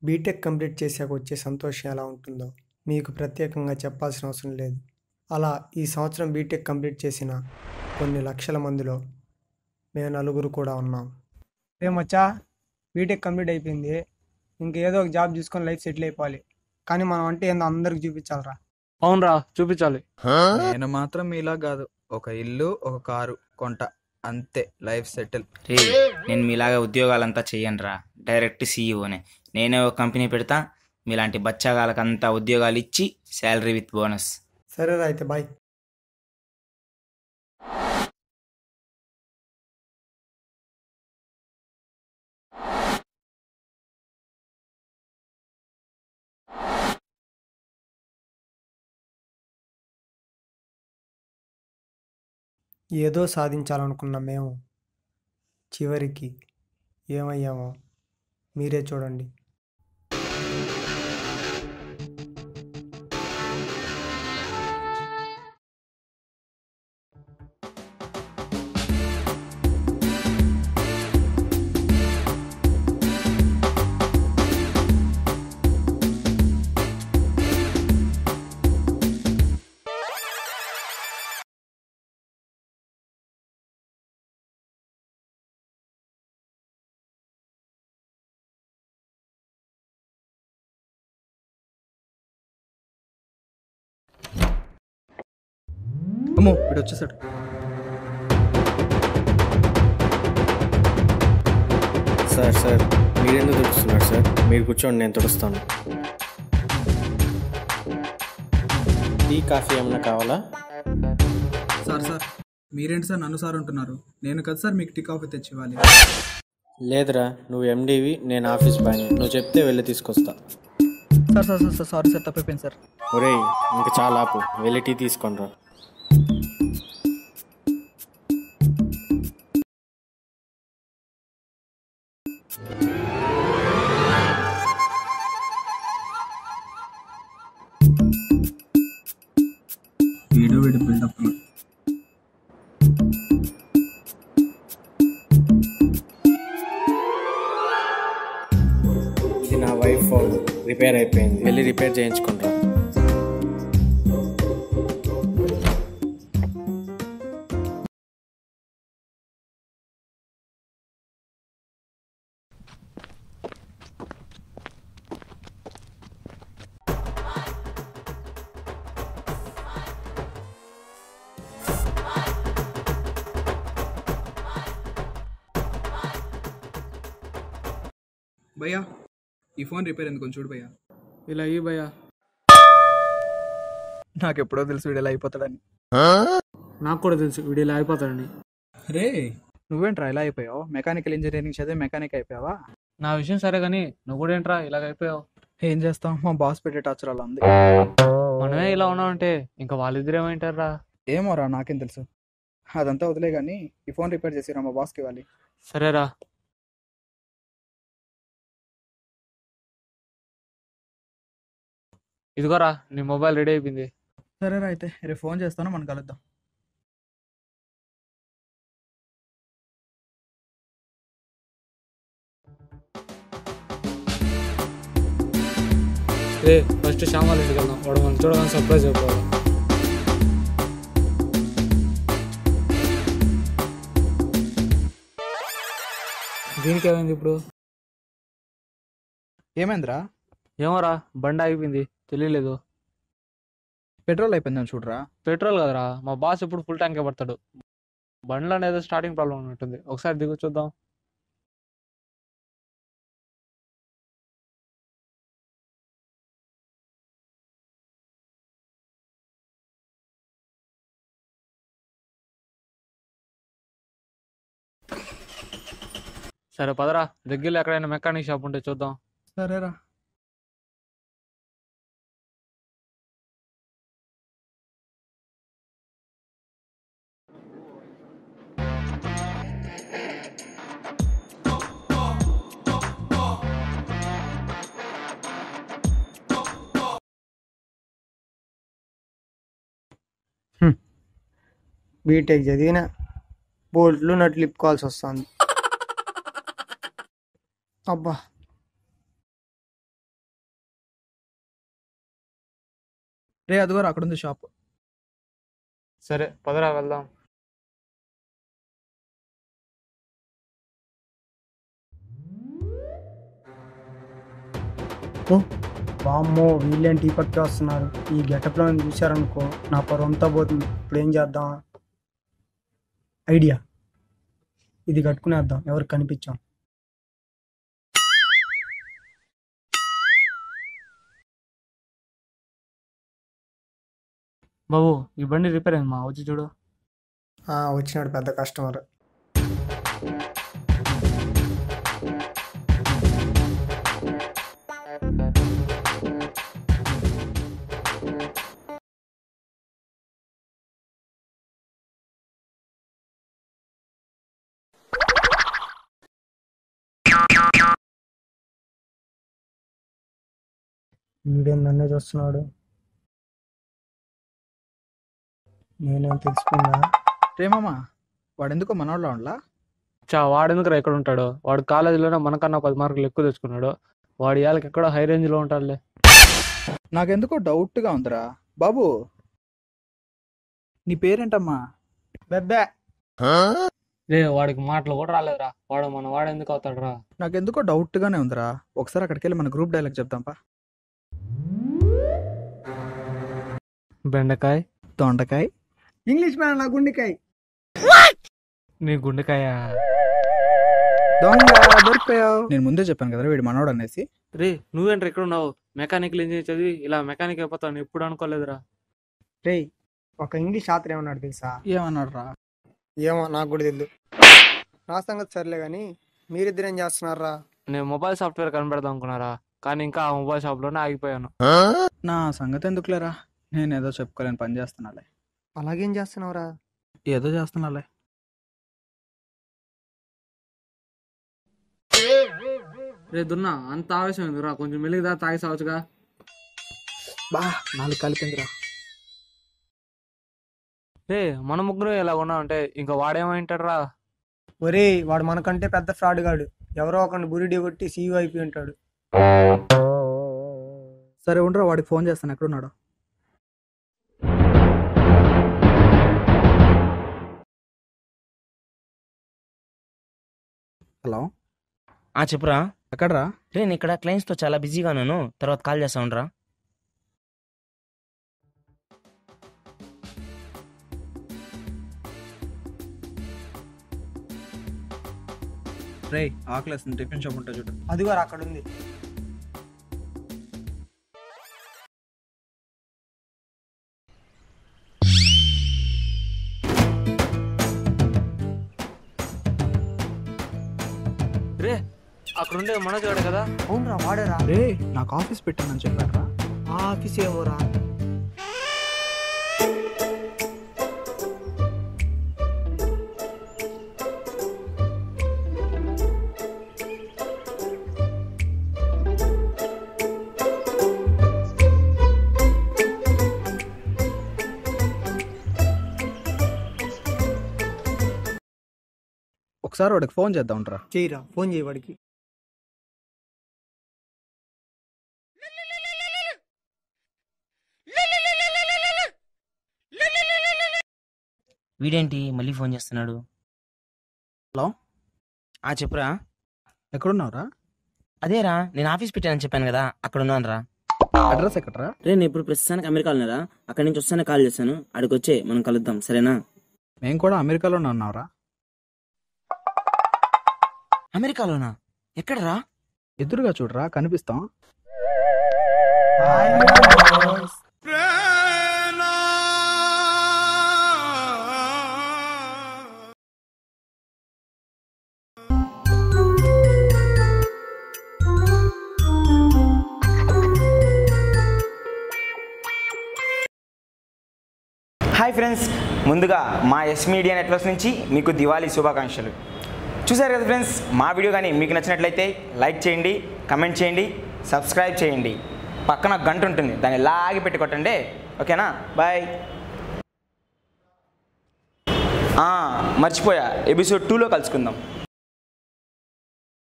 BTech complete చేశాక వచ్చే సంతోషం ఎలా ఉంటుందో మీకు ప్రత్యేకంగా చెప్పాల్సిన అవసరం లేదు. అలా ఈ సంవత్సరం బీటెక్ కంప్లీట్ చేసిన కొన్ని లక్షల మందిలో మేము నలుగురు కూడా ఉన్నాం. ఏమొచ్చా బీటెక్ కంప్లీట్ అయిపోయింది, ఇంకేదో ఒక జాబ్ చూసుకొని లైఫ్ సెటిల్ అయిపోవాలి. కానీ మనం అంటే ఏందో అందరికి చూపించాలరా. అవునరా, చూపించాలి. నేను మాత్రం మీలా కాదు, ఒక ఇల్లు ఒక కారు కొంట, అంతే లైఫ్ సెటిల్. రే, నేను మీలాగా ఉద్యోగాలంతా చెయ్యనురా, డైరెక్ట్ సీఈఓనే. నేనే ఒక కంపెనీ పెడతా, మీలాంటి బచ్చాగాలకంతా ఉద్యోగాలు ఇచ్చి శాలరీ విత్ బోనస్. సరేరా అయితే బాయ్. ఏదో సాధించాలనుకున్న మేము చివరికి ఏమయ్యామో మీరే చూడండి. అమ్మో, ఇప్పుడు వచ్చేసాడు. సార్ మీరెందుకు తుడుస్తున్నారు సార్? మీరు కూర్చోండి, నేను తుడుస్తాను. టీ కాఫీ ఏమన్నా కావాలా? సార్ మీరేంటి సార్ నన్ను సార్ అంటున్నారు? నేను కదా సార్ మీకు టీ కాఫీ తెచ్చి ఇవ్వాలి. లేదురా, నువ్వు ఎండీవి, నేను ఆఫీస్ బాయ్ని. నువ్వు చెప్తే వెళ్ళి తీసుకొస్తా. సార్ సారీ సార్, తప్పైపోయింది సార్. ఒరేయ్, ఇంక చాలా ఆపు, వెళ్ళి టీ తీసుకొని రా. వీడి బిల్డప్. ఇది నా వైఫ్ ఫోన్, రిపేర్ అయిపోయింది, వెళ్ళి రిపేర్ చేయించుకుంటా. భయ్యా, ఈ ఫోన్ రిపేర్ ఎందుకు చూడు భయ్యా. ఇలా అయ్యి భయ్యా. నాకు ఎప్పుడో తెలుసు వీడు ఇలా అయిపోతాడని. నాకు కూడా తెలుసు వీడు ఇలా అయిపోతాడని. రే, నువ్వేంట్రా ఇలా అయిపోయావు? మెకానికల్ ఇంజనీరింగ్ చదివి మెకానిక్ అయిపోయావా? నా విషయం సరే కానీ నువ్వు కూడా ఏంట్రా ఇలాగ అయిపోయావు? ఏం చేస్తాం, మా బాస్ పెట్టే టార్చర్ అలా ఉంది. మనమే ఇలా ఉన్నామంటే ఇంకా వాళ్ళిద్దరు ఏమంటారా? ఏమోరా, నాకేం తెలుసు. అదంతా వదిలే కానీ ఈ ఫోన్ రిపేర్ చేసిరా, మా బాస్కి ఇవ్వాలి. సరేరా. ఇదిగోరా, నీ మొబైల్ రెడీ అయిపోయింది. సరేరా అయితే, రేపు ఫోన్ చేస్తాను, మనం కలుద్దాం. ఫస్ట్ శ్యామాల ఇంటికి వెళ్దాం, వాడు మనం చూడగానే సర్ప్రైజ్ అయిపోవాలి. దీనికి ఏమైంది ఇప్పుడు? ఏమైందిరా? ఏమోరా, బండి అయిపోయింది, తెలియలేదు. పెట్రోల్ అయిపోయిందని చూడరా. పెట్రోల్ కదరా, మా బాస్ ఇప్పుడు ఫుల్ ట్యాంక్ పడతాడు. బండ్లో ఏదో స్టార్టింగ్ ప్రాబ్లం ఉన్నట్టుంది, ఒకసారి దిగు చూద్దాం. సరే పదరా, దగ్గరలో ఎక్కడైనా మెకానిక్ షాప్ ఉంటే చూద్దాం. సరేరా. బీటెక్ చదివిన బోల్ట్లు నట్లు ఇప్పుకోవాల్సి వస్తుంది. అబ్బా రే అదిగోరా అక్కడ ఉంది షాప్. సరే పదరా వెళ్దాం. ఓ వామ్మో, వీళ్ళేంటి ఈ పక్కే వస్తున్నారు. ఈ గెటప్లో చూశారనుకో నా పరువంతా పోతుంది. ఇప్పుడు ఏం చేద్దాం? ఐడియా, ఇది కట్టుకునేద్దాం, ఎవరికి కనిపించాం. బాబు ఈ బండి రిపేర్ అయింది మా, వచ్చి చూడు. వచ్చినాడు పెద్ద కస్టమర్. వీడియో నన్నే చూస్తున్నాడు, నేనేం తెలిసిపోయిందా? రే మామ, వాడెందుకో మనోళ్ళ ఉండలా? వాడెందుకు ఎక్కడ ఉంటాడు? వాడు కాలేజీలోనే మనకన్నా 10 మార్కులు ఎక్కువ తెచ్చుకున్నాడు. వాడి వాళ్ళకి ఎక్కడో హై రేంజ్లో ఉంటాడులే. నాకెందుకో డౌట్గా ఉందిరా. బాబు నీ పేరేంటమ్మా? బెబ్బే. రే వాడికి మాటలు కూడా రాలేదురా. వాడు ఎందుకు అవుతాడు రా? నాకెందుకో డౌట్గానే ఉందిరా. ఒకసారి అక్కడికి వెళ్ళి మన గ్రూప్ డైలాగ్ చెప్తాంపా. బెండకాయ దొండకాయ ఇంగ్లీష్ మ్యాన్ నా గుండెకాయ. నీ గుండెకాయ. దొంగ దొరికిపోయావు. నేను ముందే చెప్పాను కదా వీడు మనోడు అనేసి. రే నువ్వేంట్రా ఇక్కడ ఉన్నావు? మెకానికల్ ఇంజనీర్ చదివి ఇలా మెకానిక్ అయిపోతావు ఎప్పుడు అనుకోలేదురా. రే ఒక ఇంగ్లీష్ ఆత్ర ఏమన్నాడు తెలుసా? ఏమన్నాడు రా? ఏమో నాకు కూడా తెలియదు. నా సంగతి సర్లే కానీ మీరిద్దరేం చేస్తున్నారా? నేను మొబైల్ సాఫ్ట్వేర్ కనిపెడదాం అనుకున్నారా, కానీ ఇంకా ఆ మొబైల్ షాప్లోనే ఆగిపోయాను. నా సంగతి ఎందుకులేరా, నేను ఏదో చెప్పుకోలేని పని చేస్తున్నాలే. అలాగేం చేస్తున్నావురా? ఏదో చేస్తున్నాలే. రే దున్నా, అంత ఆవేశం ఎందుకురా? కొంచెం మెలిగిదా తాగి సావచ్చుగా. బా 4 కలిపిందిరా. రే మన ముగ్గురు ఎలా ఉన్నామంటే ఇంకా వాడేమంటాడు? ఒరే వాడు మనకంటే పెద్ద ఫ్రాడ్ గాడు. ఎవరో ఒకరిని బురిడి కొట్టి సీఈఓ అయిపోయి ఉంటాడు. సరే ఉండరా, వాడికి ఫోన్ చేస్తాను. ఎక్కడున్నాడు? హలో చెప్పురా. ఎక్కడరా? రే నేను ఇక్కడ క్లయింట్స్తో చాలా బిజీగా ఉన్నాను, తర్వాత కాల్ చేస్తా ఉండరా. రే ఆకలేస్తుంది, టిఫిన్ షాప్ ఉంటా చూడు. అదిగో అక్కడ ఉంది. రే అక్కడ ఉండే మనోజ్ గాడే కదా? అవునరా వాడేరా. రే నాకు ఆఫీస్ పెట్టానని చెప్పారా? ఆ ఆఫీస్ ఏమోరా. ఒకసారి వాడికి ఫోన్ చేద్దాం ఉంటారా? చేయరా, ఫోన్ చేయి వాడికి. వీడేంటి మళ్ళీ ఫోన్ చేస్తున్నాడు? హలో చెప్పురా. ఎక్కడున్నావురా? అదేరా నేను ఆఫీస్ పెట్టానని చెప్పాను కదా, అక్కడ ఉన్నాను రా. అడ్రస్ ఎక్కడరా? రే నేను ఇప్పుడు ప్రస్తుతానికి అమెరికాలో ఉన్నారా, అక్కడి నుంచి వస్తానే కాల్ చేస్తాను, అక్కడికి వచ్చే మనం కలుద్దాం సరేనా? మేము కూడా అమెరికాలోనే ఉన్నావురా. అమెరికాలోనా? ఎక్కడరా? ఎదురుగా చూడరా, కనిపిస్తాం. హాయ్ ఫ్రెండ్స్, ముందుగా మా ఎస్ మీడియా నెట్వర్క్స్ నుంచి మీకు దివాళీ శుభాకాంక్షలు. చూసారు కదా ఫ్రెండ్స్, మా వీడియో కానీ మీకు నచ్చినట్లయితే లైక్ చేయండి, కమెంట్ చేయండి, సబ్స్క్రైబ్ చేయండి. పక్కన గంట ఉంటుంది, దాన్ని లాగి పెట్టి కొట్టండి. ఓకేనా? బాయ్. మర్చిపోయా, ఎపిసోడ్ 2లో కలుసుకుందాం.